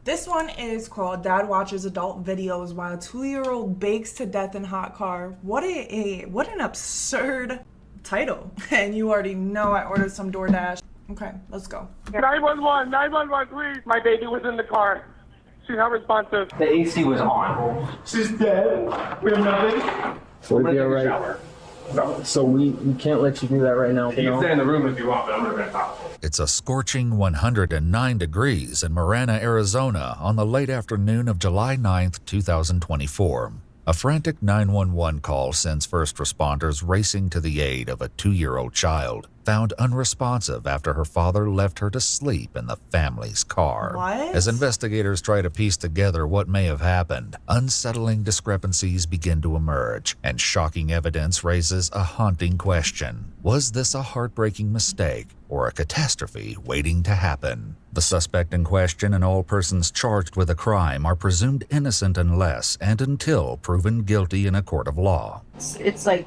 This one is called Dad Watches Adult Videos While 2-Year-Old Bakes to Death in Hot Car. What an absurd title. And you already know I ordered some DoorDash. Okay, let's go. 911, please. My baby was in the car. She's not responsive. The AC was on. She's dead. We have nothing. Would it be alright? So we can't let you do that right now. You can stay in the room if you want, but I'm not going to talk. It's a scorching 109 degrees in Marana, Arizona on the late afternoon of July 9th, 2024. A frantic 911 call sends first responders racing to the aid of a 2-year-old child, found unresponsive after her father left her to sleep in the family's car. What? As investigators try to piece together what may have happened, unsettling discrepancies begin to emerge, and shocking evidence raises a haunting question. Was this a heartbreaking mistake or a catastrophe waiting to happen? The suspect in question and all persons charged with a crime are presumed innocent unless and until proven guilty in a court of law. It's like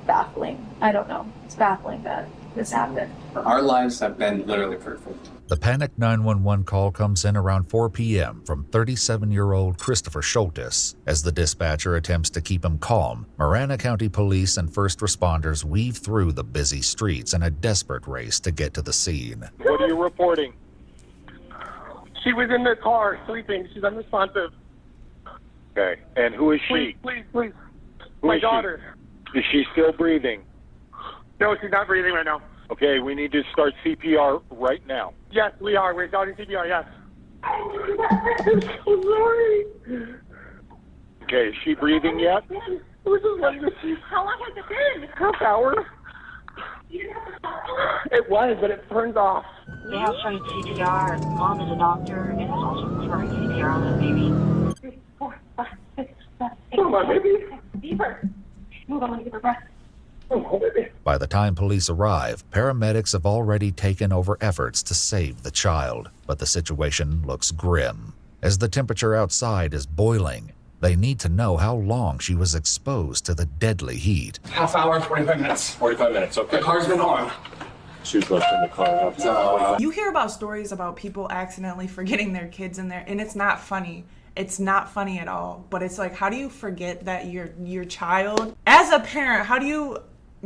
baffling. I don't know. It's baffling that this happened. Our lives have been literally perfect. The panicked 911 call comes in around 4 p.m. from 37-year-old Christopher Schultes. As the dispatcher attempts to keep him calm, Marana County Police and first responders weave through the busy streets in a desperate race to get to the scene. What are you reporting? She was in the car sleeping. She's unresponsive. Okay, and who is she? Please. Who My is she? daughter. Is she still breathing? No, she's not breathing right now. Okay, we need to start CPR right now. Yes, we are. We're starting CPR, yes. I'm so sorry. Okay, is she breathing yet? It was just like this. How long has it been? Half hour. It was, but it turns off. They have some CPR. Mom is a doctor and is also performing CPR on the baby. 3, 4, 5, 6, 7, 8. Come on, baby. Deeper. Move on to give her breath. Oh, baby. By the time police arrive, paramedics have already taken over efforts to save the child, but the situation looks grim. As the temperature outside is boiling, they need to know how long she was exposed to the deadly heat. Half hour, 45 minutes. 45 minutes, okay. The car's been on. She was left in the car. You hear about stories about people accidentally forgetting their kids in there, and it's not funny. It's not funny at all. But it's like, how do you forget that your child? As a parent, how do you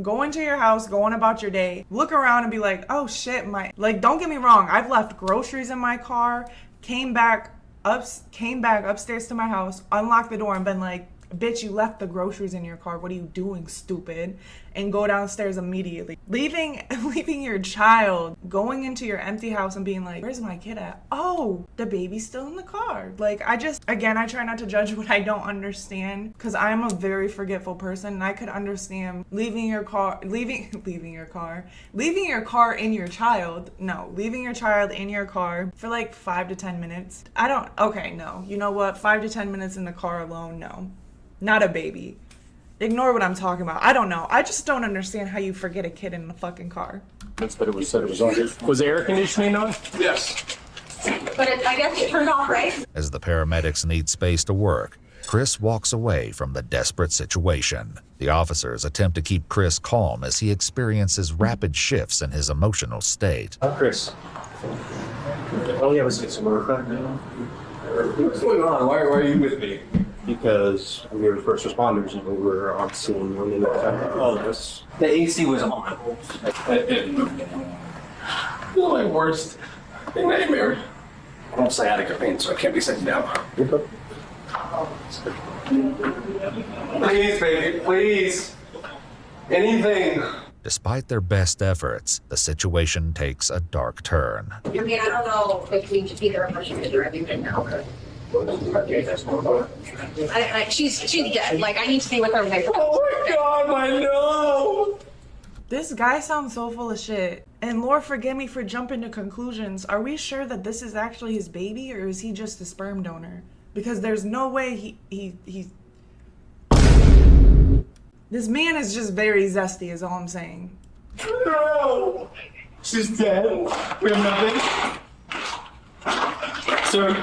go into your house, go on about your day, look around and be like, oh shit, like, don't get me wrong, I've left groceries in my car, came back upstairs to my house, unlocked the door and been like, bitch, you left the groceries in your car. What are you doing, stupid? And go downstairs immediately. Leaving your child, going into your empty house and being like, where's my kid at? Oh, the baby's still in the car. Like, I try not to judge what I don't understand, because I'm a very forgetful person, and I could understand leaving your car in your child in your car for like 5 to 10 minutes. No. You know what? 5 to 10 minutes in the car alone, no. Not a baby. Ignore what I'm talking about. I don't know. I just don't understand how you forget a kid in the fucking car. But it was said it was on. Was the air conditioning on? Yes. But I guess it turned off, right? As the paramedics need space to work, Chris walks away from the desperate situation. The officers attempt to keep Chris calm as he experiences rapid shifts in his emotional state. Chris. Oh yeah, let's get some work done. What's going on? Why are you with me? Because we were first responders and we were on scene when they affected all of us. The AC was on. My worst nightmare. I'm on sciatica pain, so I can't be sitting down. Please, baby, please. Anything. Despite their best efforts, the situation takes a dark turn. I mean, I don't know if we should either of us should do everything now. She's dead. Like, I need to be with her when I go. Oh my God, I know. This guy sounds so full of shit. And Lord forgive me for jumping to conclusions. Are we sure that this is actually his baby, or is he just a sperm donor? Because there's no way he's... This man is just very zesty is all I'm saying. No. She's dead. We have nothing. Sir,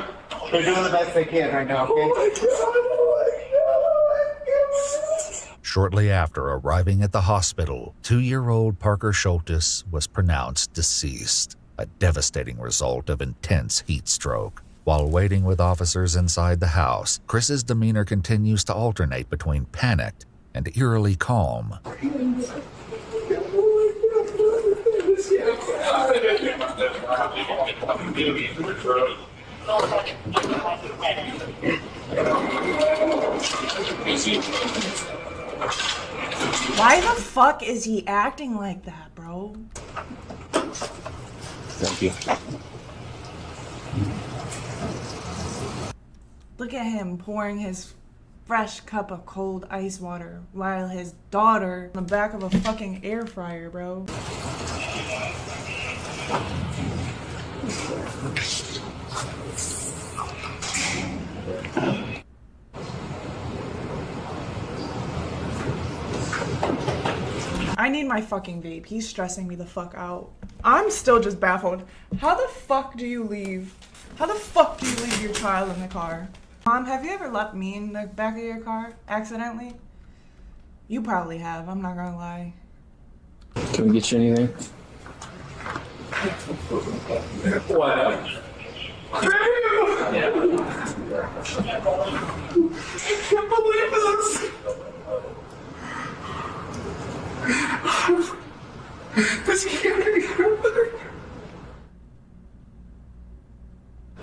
they're doing the best they can right now, okay? Shortly after arriving at the hospital, 2-year-old Parker Schultes was pronounced deceased, a devastating result of intense heat stroke. While waiting with officers inside the house, Chris's demeanor continues to alternate between panicked and eerily calm. Why the fuck is he acting like that, bro? Thank you. Look at him pouring his fresh cup of cold ice water while his daughter in the back of a fucking air fryer, bro. I need my fucking vape. He's stressing me the fuck out. I'm still just baffled. How the fuck do you leave? How the fuck do you leave your child in the car? Mom, have you ever left me in the back of your car accidentally? You probably have, I'm not gonna lie. Can we get you anything? What? I can't believe this. This can't be happening.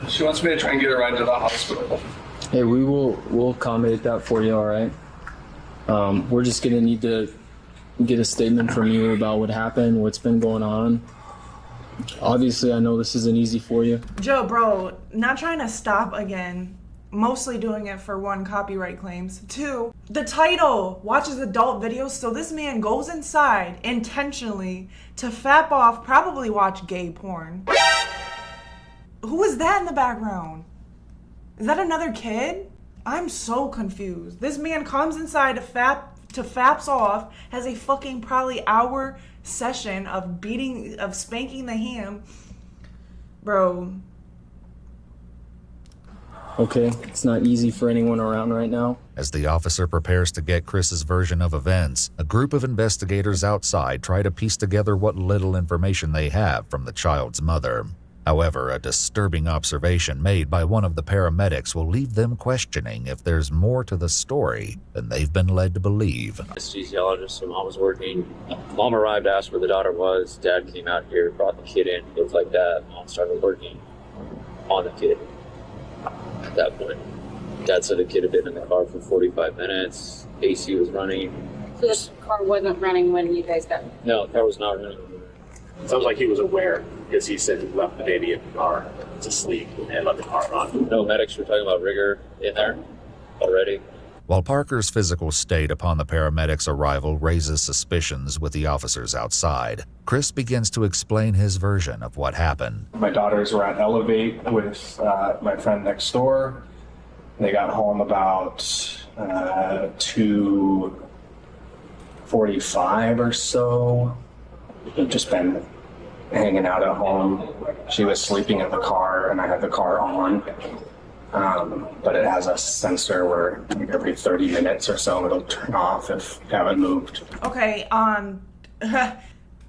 She wants me to try and get her right to the hospital. Hey, we'll accommodate that for you, all right? We're just gonna need to get a statement from you about what happened, what's been going on. Obviously, I know this isn't easy for you. Joe, bro, not trying to stop again. Mostly doing it for one, copyright claims. Two, the title watches adult videos, so this man goes inside intentionally to fap off, probably watch gay porn. Who is that in the background? Is that another kid? I'm so confused. This man comes inside to faps off, has a fucking probably hour session of spanking the ham. Bro. Okay, it's not easy for anyone around right now. As the officer prepares to get Chris's version of events, a group of investigators outside try to piece together what little information they have from the child's mother. However, a disturbing observation made by one of the paramedics will leave them questioning if there's more to the story than they've been led to believe. Anesthesiologist, so mom was working. Mom arrived, asked where the daughter was. Dad came out here, brought the kid in, looked like that. Mom started working on the kid. At that point, Dad said the kid had been in the car for 45 minutes. AC was running. So this car wasn't running when you guys got? No, the car was not running. Sounds like he was aware because he said he left the baby in the car to sleep and let the car run. No medics were talking about rigor in there already. While Parker's physical state upon the paramedics' arrival raises suspicions with the officers outside, Chris begins to explain his version of what happened. My daughters were at Elevate with my friend next door. They got home about 2:45 or so. They've just been hanging out at home. She was sleeping in the car and I had the car on. But it has a sensor where every 30 minutes or so it'll turn off if you haven't moved. Okay,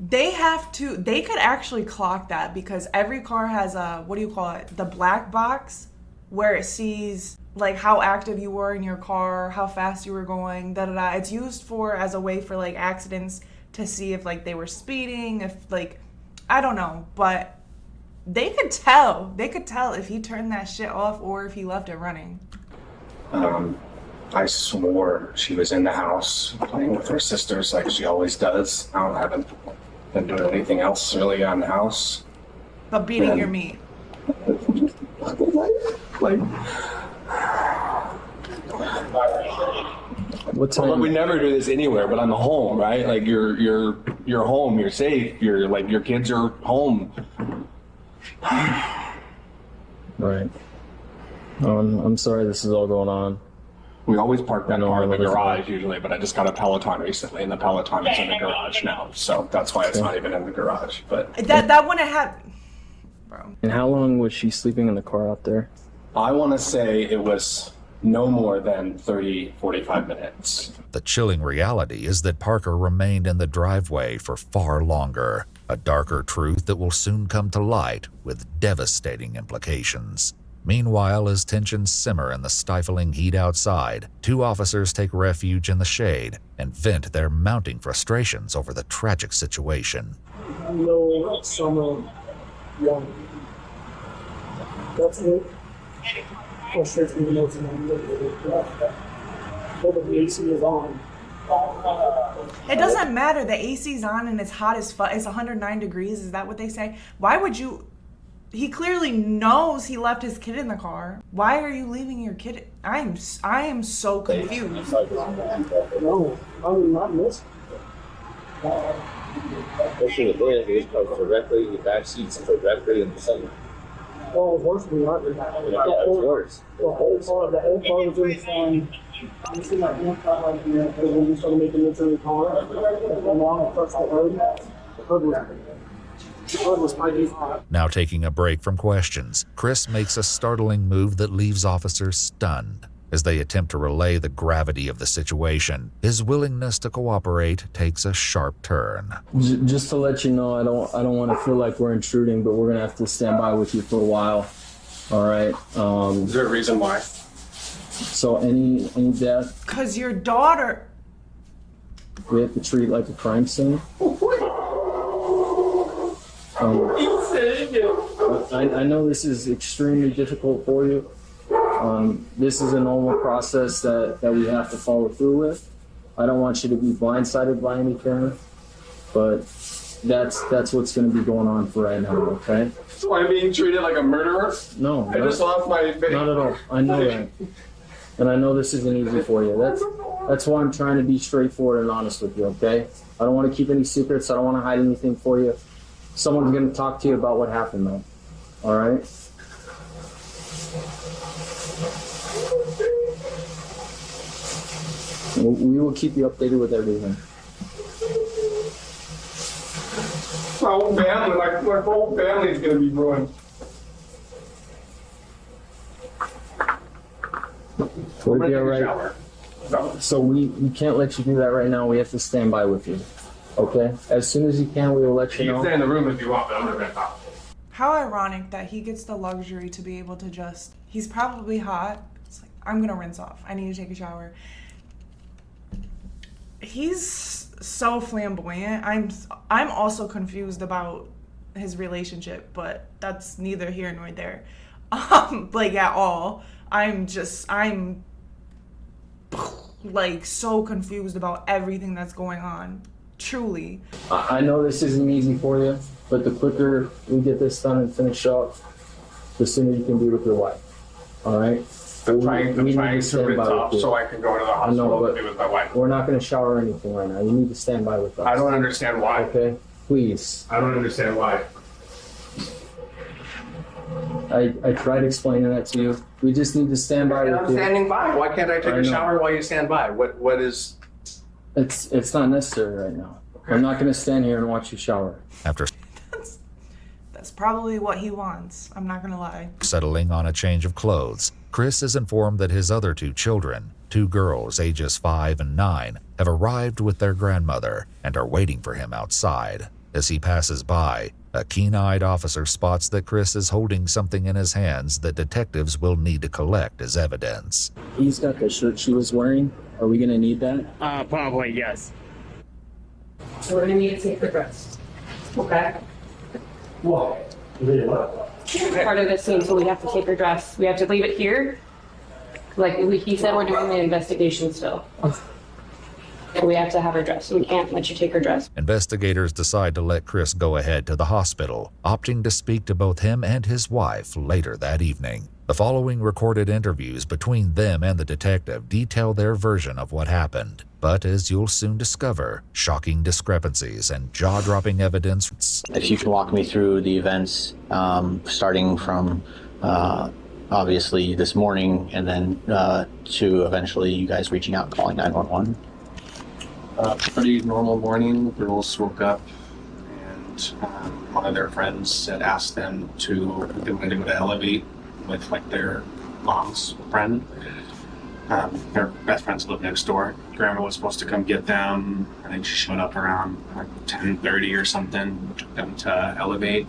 they could actually clock that because every car has a, what do you call it? The black box where it sees like how active you were in your car, how fast you were going, da-da-da. It's used as a way for like accidents to see if like they were speeding, if like, I don't know, but they could tell if he turned that shit off or if he left it running. I swore she was in the house playing with her sisters like she always does. I haven't been doing anything else really on the house. But beating your meat. What time? Well, we never do this anywhere, but I'm home, right? Like you're home, you're safe, you're like your kids are home. Right. I'm sorry this is all going on. We always park that car in the garage usually, but I just got a Peloton recently and the Peloton is in the garage now. So that's why it's not even in the garage. But that wouldn't happen. Bro. And how long was she sleeping in the car out there? I want to say it was no more than 30, 45 minutes. The chilling reality is that Parker remained in the driveway for far longer, a darker truth that will soon come to light with devastating implications. Meanwhile, as tensions simmer in the stifling heat outside, 2 officers take refuge in the shade and vent their mounting frustrations over the tragic situation. No summer one. That's it. Frustrates me the most. The AC is on. It doesn't matter. The AC's on and it's hot as fuck. It's 109 degrees. Is that what they say? Why would you? He clearly knows he left his kid in the car. Why are you leaving your kid? I am so confused. No, I'm not missing. Especially the day that he was directly, the back seats directly in the center. Well, it was worse than that. Yeah, it was worse. The whole car was doing fine. You see that one car right here, and when we started making it to the car, along across the hood was piping hot. Now taking a break from questions, Chris makes a startling move that leaves officers stunned. As they attempt to relay the gravity of the situation, his willingness to cooperate takes a sharp turn. Just to let you know, I don't want to feel like we're intruding, but we're gonna have to stand by with you for a while. All right. Is there a reason why? So any death, Cause your daughter. we have to treat like a crime scene. I know this is extremely difficult for you. This is a normal process that we have to follow through with. I don't want you to be blindsided by anything, but that's what's going to be going on for right now, okay? So I'm being treated like a murderer? No. I just lost my baby. Not at all. I know that. And I know this isn't easy for you. That's why I'm trying to be straightforward and honest with you, okay? I don't want to keep any secrets. I don't want to hide anything for you. Someone's going to talk to you about what happened, though. All right? We will keep you updated with everything. My whole family, my whole family is going to be ruined. We'll be all right. So we can't let you do that right now. We have to stand by with you. Okay? As soon as you can, we will let you know. You can stay in the room if you want, but I'm not going to talk. How ironic that he gets the luxury to be able to just. He's probably hot. It's like, I'm gonna rinse off. I need to take a shower. He's so flamboyant. I'm also confused about his relationship, but that's neither here nor there. Like at all. I'm like so confused about everything that's going on. Truly. I know this isn't easy for you, but the quicker we get this done and finish up, the sooner you can be with your wife. All right? I'm trying to rinse off so I can go to the hospital to be with my wife. We're not going to shower or anything right now. You need to stand by with us. I don't understand why. Okay? Please. I don't understand why. I tried explaining that to you. We just need to stand by with you. I'm standing by. Why can't I take a shower while you stand by? What is... It's not necessary right now. Okay. I'm not going to stand here and watch you shower. After That's probably what he wants. I'm not gonna lie. settling on a change of clothes, Chris is informed that his other 2 children, 2 girls ages 5 and 9, have arrived with their grandmother and are waiting for him outside. As he passes by, a keen-eyed officer spots that Chris is holding something in his hands that detectives will need to collect as evidence. He's got the shirt she was wearing. Are we going to need that? Probably, yes. So we're gonna need to take the dress. Okay? Whoa. Part of this scene, so we have to take her dress. We have to leave it here. Like he said, we're doing the investigation still. So we have to have her dress. We can't let you take her dress. Investigators decide to let Chris go ahead to the hospital, opting to speak to both him and his wife later that evening. The following recorded interviews between them and the detective detail their version of what happened. But as you'll soon discover, shocking discrepancies and jaw-dropping evidence. If you can walk me through the events, starting from obviously this morning and then to eventually you guys reaching out and calling 911. Pretty normal morning. Girls woke up and one of their friends had asked them to go to Elevate with like their mom's friend. Their best friends live next door. Grandma was supposed to come get them. I think she showed up around 10:30 or something, took them to Elevate.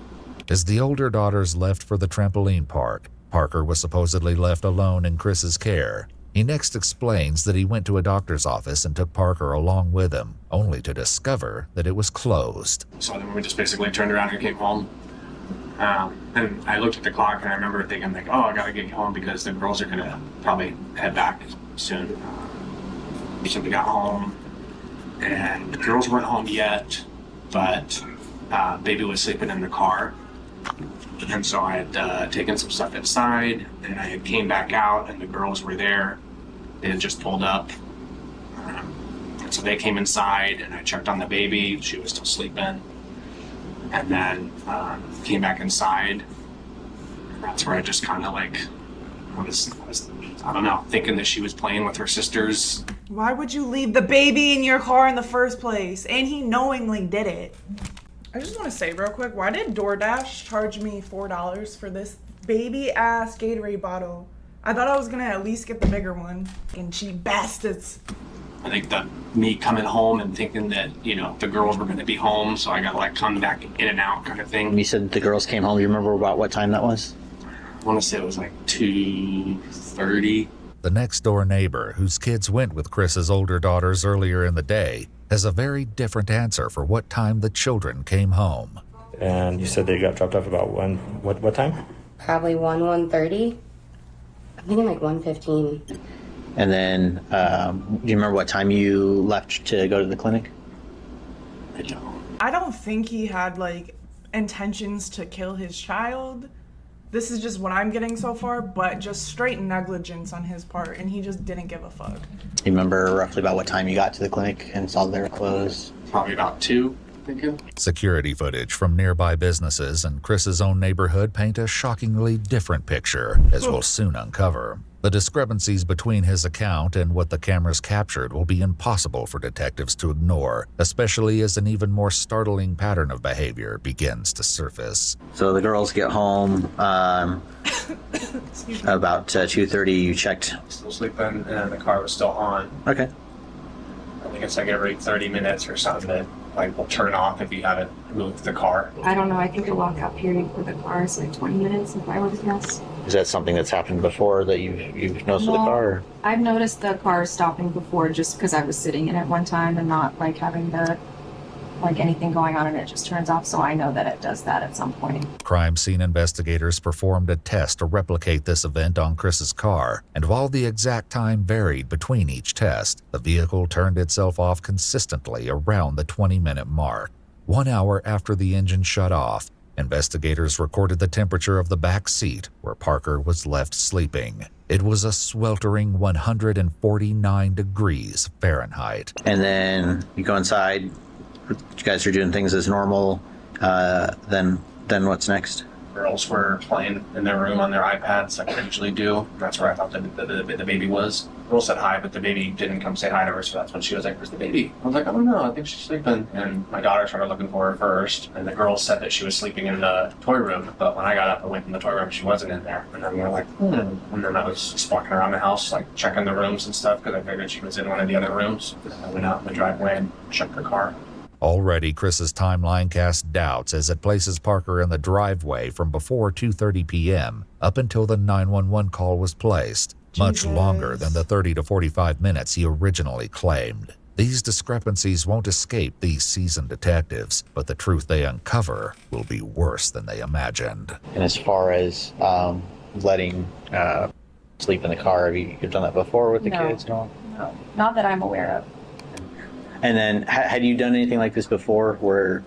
As the older daughters left for the trampoline park, Parker was supposedly left alone in Chris's care. He next explains that he went to a doctor's office and took Parker along with him, only to discover that it was closed. So then we just basically turned around and came home. And I looked at the clock and I remember thinking like, oh, I gotta get home because the girls are gonna probably head back soon. So we got home and the girls weren't home yet, but baby was sleeping in the car. And so I had taken some stuff inside and I had came back out and the girls were there. They had just pulled up. And so they came inside and I checked on the baby. She was still sleeping. And then came back inside. And that's where I just kind of like, I was, I don't know, thinking that she was playing with her sisters. Why would you leave the baby in your car in the first place? And he knowingly did it. I just want to say real quick, why did DoorDash charge me $4 for this baby ass Gatorade bottle? I thought I was gonna at least get the bigger one. And cheap bastards. I think that me coming home and thinking that, you know, the girls were going to be home, so I got to like come back in and out kind of thing. You said the girls came home. You remember about what time that was? I want to say it was like 2:30. The next door neighbor, whose kids went with Chris's older daughters earlier in the day, has a very different answer for what time the children came home. And you said they got dropped off about what time? Probably 1:30. I'm thinking like 1:15. And then, do you remember what time you left to go to the clinic? I don't think he had like intentions to kill his child. This is just what I'm getting so far, but just straight negligence on his part, and he just didn't give a fuck. You remember roughly about what time you got to the clinic and saw they were closed? Probably about 2. Security footage from nearby businesses and Chris's own neighborhood paint a shockingly different picture, as we'll soon uncover. The discrepancies between his account and what the cameras captured will be impossible for detectives to ignore, especially as an even more startling pattern of behavior begins to surface. So the girls get home about 2:30. You checked. Still sleeping and the car was still on. Okay. I think it's like every 30 minutes or something that like will turn off if you haven't moved the car. I don't know. I think the walk out period for the car is like 20 minutes if I were to guess. Is that something that's happened before that you've noticed with the car? Or? I've noticed the car stopping before just because I was sitting in it one time and not like having the like anything going on and it just turns off, so I know that it does that at some point. Crime scene investigators performed a test to replicate this event on Chris's car, and while the exact time varied between each test, the vehicle turned itself off consistently around the 20-minute mark. 1 hour after the engine shut off, investigators recorded the temperature of the back seat where Parker was left sleeping. It was a sweltering 149 degrees Fahrenheit. And then you go inside. You guys are doing things as normal. Then what's next? Girls were playing in their room on their iPads like they usually do. That's where I thought the baby was. Girl said hi, but the baby didn't come say hi to her, so that's when she was like, where's the baby? I was like, I don't know, I think she's sleeping. And my daughter started looking for her first, and the girl said that she was sleeping in the toy room, but when I got up and went in the toy room, she wasn't in there. And then we were like, And then I was just walking around the house, like checking the rooms and stuff, because I figured she was in one of the other rooms. I went out in the driveway and checked her car. Already, Chris's timeline casts doubts as it places Parker in the driveway from before 2:30 p.m. up until the 911 call was placed, much longer than the 30 to 45 minutes he originally claimed. These discrepancies won't escape these seasoned detectives, but the truth they uncover will be worse than they imagined. And as far as letting sleep in the car, have you've done that before with the kids? No, not that I'm aware of. And then, had you done anything like this before, where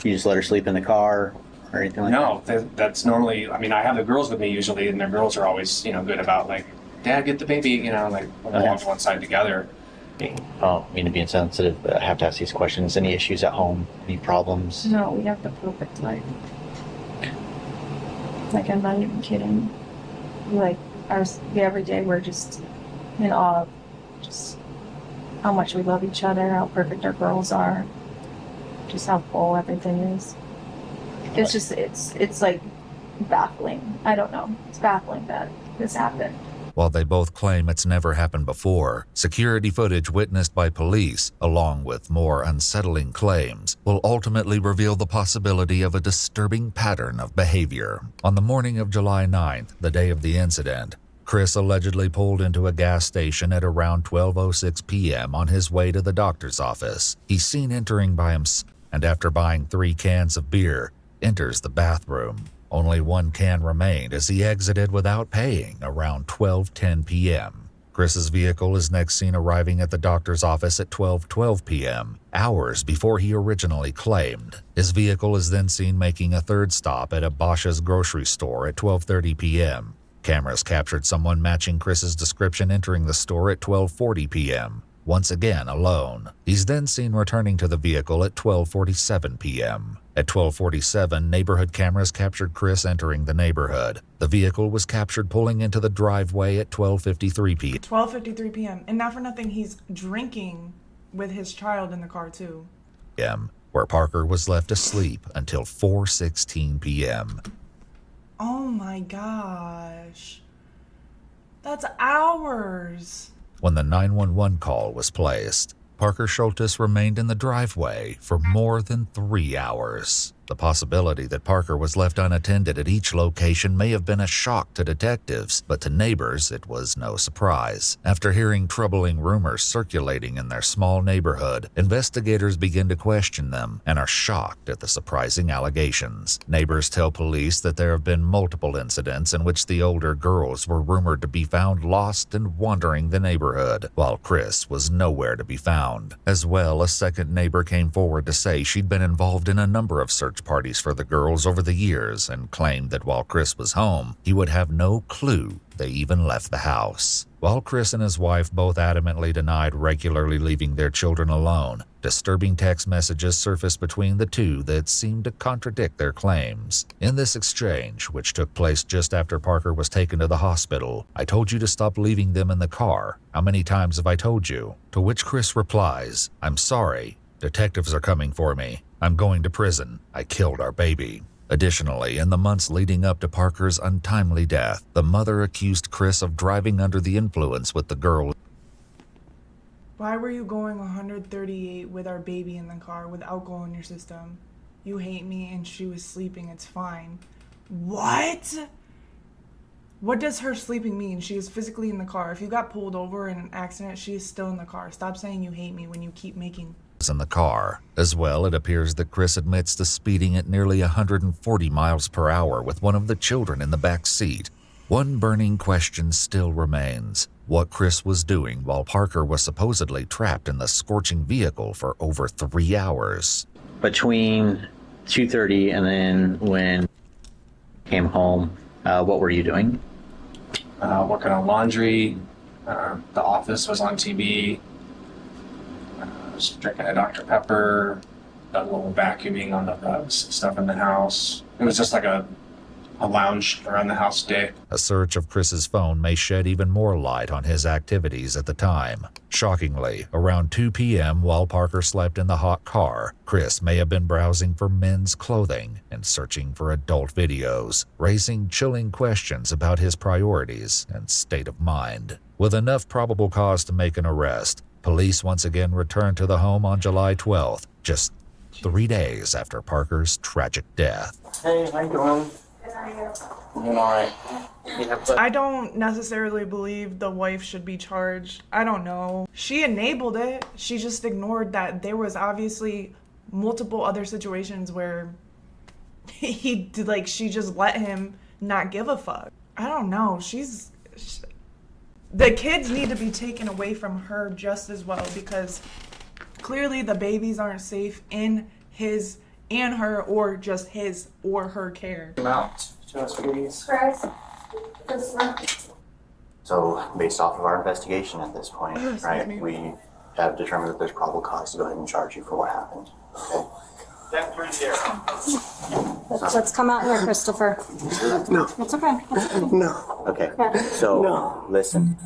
you just let her sleep in the car or anything like that? No, that's normally. I mean, I have the girls with me usually, and the girls are always, good about like, Dad, get the baby, like we'll walk to one side together. I don't mean to be insensitive, but I have to ask these questions. Any issues at home? Any problems? No, we have the perfect life. Like, I'm not even kidding. Like, every day we're just in awe of just how much we love each other, how perfect our girls are, just how full everything is. It's just, it's like baffling. I don't know. It's baffling that this happened. While they both claim it's never happened before, security footage witnessed by police, along with more unsettling claims, will ultimately reveal the possibility of a disturbing pattern of behavior. On the morning of July 9th, the day of the incident, Chris allegedly pulled into a gas station at around 12:06 p.m. on his way to the doctor's office. He's seen entering by himself, and after buying 3 cans of beer, enters the bathroom. Only 1 can remained as he exited without paying around 12:10 p.m. Chris's vehicle is next seen arriving at the doctor's office at 12:12 p.m., hours before he originally claimed. His vehicle is then seen making a third stop at a Bosch's grocery store at 12:30 p.m. Cameras captured someone matching Chris's description entering the store at 12:40 p.m., once again alone. He's then seen returning to the vehicle at 12:47 p.m. At 12:47, neighborhood cameras captured Chris entering the neighborhood. The vehicle was captured pulling into the driveway at 12:53 p.m. 12:53 p.m. And not for nothing, he's drinking with his child in the car too. Where Parker was left asleep until 4:16 p.m. Oh my gosh. That's hours. When the 911 call was placed, Parker Schultes remained in the driveway for more than 3 hours. The possibility that Parker was left unattended at each location may have been a shock to detectives, but to neighbors it was no surprise. After hearing troubling rumors circulating in their small neighborhood, investigators begin to question them and are shocked at the surprising allegations. Neighbors tell police that there have been multiple incidents in which the older girls were rumored to be found lost and wandering the neighborhood, while Chris was nowhere to be found. As well, a second neighbor came forward to say she'd been involved in a number of search parties for the girls over the years and claimed that while Chris was home, he would have no clue they even left the house. While Chris and his wife both adamantly denied regularly leaving their children alone, disturbing text messages surfaced between the two that seemed to contradict their claims. In this exchange, which took place just after Parker was taken to the hospital, "I told you to stop leaving them in the car. How many times have I told you?" To which Chris replies, "I'm sorry. Detectives are coming for me. I'm going to prison. I killed our baby." Additionally, in the months leading up to Parker's untimely death, the mother accused Chris of driving under the influence with the girl. Why were you going 138 with our baby in the car with alcohol in your system? You hate me and she was sleeping, it's fine. What? What does her sleeping mean? She is physically in the car. If you got pulled over in an accident, she is still in the car. Stop saying you hate me when you keep making in the car. As well, it appears that Chris admits to speeding at nearly 140 miles per hour with one of the children in the back seat. One burning question still remains: what Chris was doing while Parker was supposedly trapped in the scorching vehicle for over 3 hours. Between 2:30 and then when came home, what were you doing? Working on laundry. The office was on TV. Was drinking a Dr. Pepper, done a little vacuuming on the stuff in the house. It was just like a lounge around the house day. A search of Chris's phone may shed even more light on his activities at the time. Shockingly, around 2 p.m. while Parker slept in the hot car, Chris may have been browsing for men's clothing and searching for adult videos, raising chilling questions about his priorities and state of mind. With enough probable cause to make an arrest, police once again returned to the home on July 12th, just 3 days after Parker's tragic death. Hey, how you doing? Doing all right. I don't necessarily believe the wife should be charged. I don't know. She enabled it. She just ignored that there was obviously multiple other situations where she just let him not give a fuck. I don't know. The kids need to be taken away from her just as well, because clearly the babies aren't safe in his and her, or just his or her care. So, based off of our investigation at this point, right, we have determined that there's probable cause to go ahead and charge you for what happened. Okay? Let's come out here, Christopher. No. It's okay. No. Okay. So, No. listen.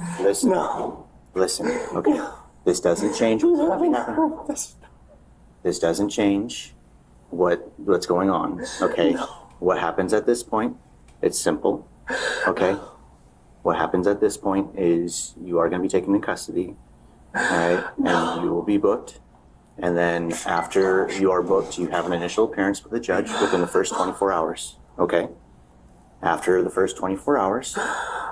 No. Listen. Okay. This doesn't change This doesn't change what's going on. Okay. What happens at this point? It's simple. Okay. What happens at this point is you are going to be taken in custody, all right, and you will be booked. And then after you are booked, you have an initial appearance with the judge within the first 24 hours, okay? After the first 24 hours,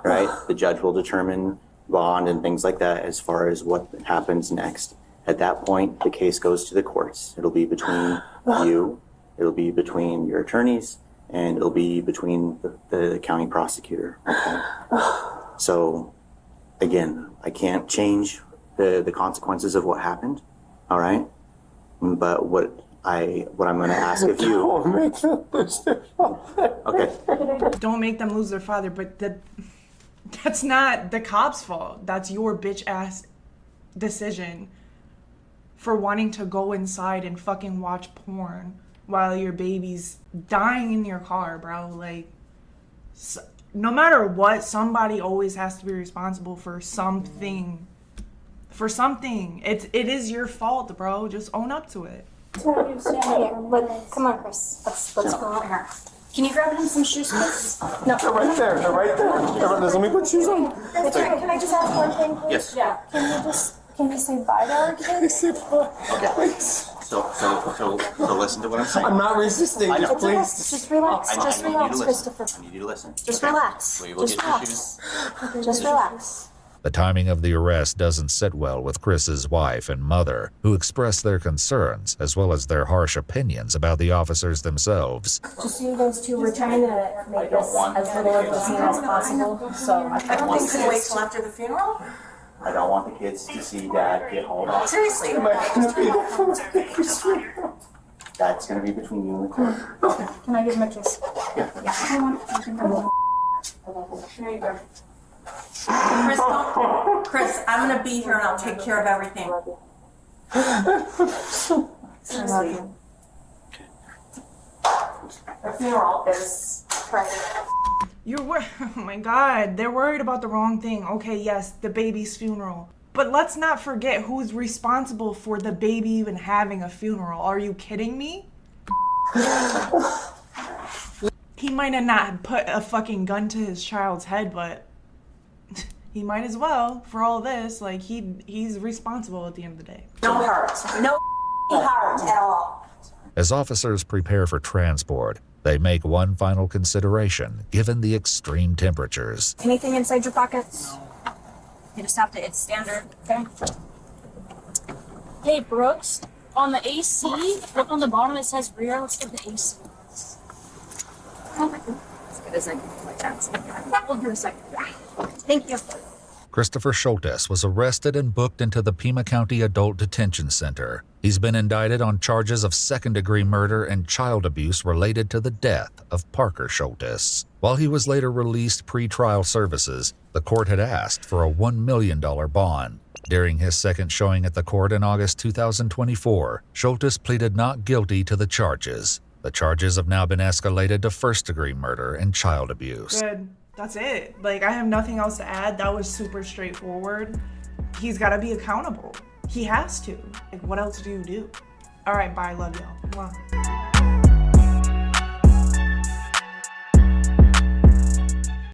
right, the judge will determine bond and things like that as far as what happens next. At that point, the case goes to the courts. It'll be between you, it'll be between your attorneys, and it'll be between the county prosecutor, okay? So, again, I can't change the consequences of what happened, all right? But what I'm going to ask of you... Okay. Don't make them lose their father, but that's not the cops' fault. That's your bitch-ass decision for wanting to go inside and fucking watch porn while your baby's dying in your car, bro. Like, no matter what, somebody always has to be responsible for something. It is your fault, bro. Just own up to it. Here, come on, Chris. Let's go out here. Can you grab him some shoes, please? No. They're right there. Let me put shoes on. Can I just ask one thing, please? Yes. Yeah. Can you say bye to our kids? Okay. So listen to what I'm saying. I'm not resisting. I know. Just relax. Just I need you to relax, listen. Christopher. I need you to listen. Just relax. We will Just get your relax. Just relax. The timing of the arrest doesn't sit well with Chris's wife and mother, who express their concerns as well as their harsh opinions about the officers themselves. Just so you guys two, we're trying to make this as little of a scene as possible. So I don't think we can wait till after the funeral. I don't want the kids to see Dad get hauled off. Seriously. That's going to be between you and the court. Can I give him a kiss? Yeah. I want. There you go. Chris, I'm gonna be here and I'll take care of everything. Seriously. The funeral is Friday. Oh my God, they're worried about the wrong thing. Okay, yes, the baby's funeral. But let's not forget who's responsible for the baby even having a funeral. Are you kidding me? He might have not put a fucking gun to his child's head, but he might as well for all this. Like, he's responsible at the end of the day. No hurt. No hurt at all. As officers prepare for transport, they make one final consideration given the extreme temperatures. Anything inside your pockets? You just have to, it's standard, okay? Hey, Brooks, on the AC, look on the bottom, it says rear. Let's get the AC. As good as I can my chance. We'll do a second. Thank you. Christopher Schultes was arrested and booked into the Pima County Adult Detention Center. He's been indicted on charges of second-degree murder and child abuse related to the death of Parker Schultes. While he was later released pre-trial services, the court had asked for a $1 million bond. During his second showing at the court in August 2024, Schultes pleaded not guilty to the charges. The charges have now been escalated to first-degree murder and child abuse. Good. That's it. Like, I have nothing else to add. That was super straightforward. He's got to be accountable. He has to. Like, what else do you do? All right, bye. Love y'all. Mwah.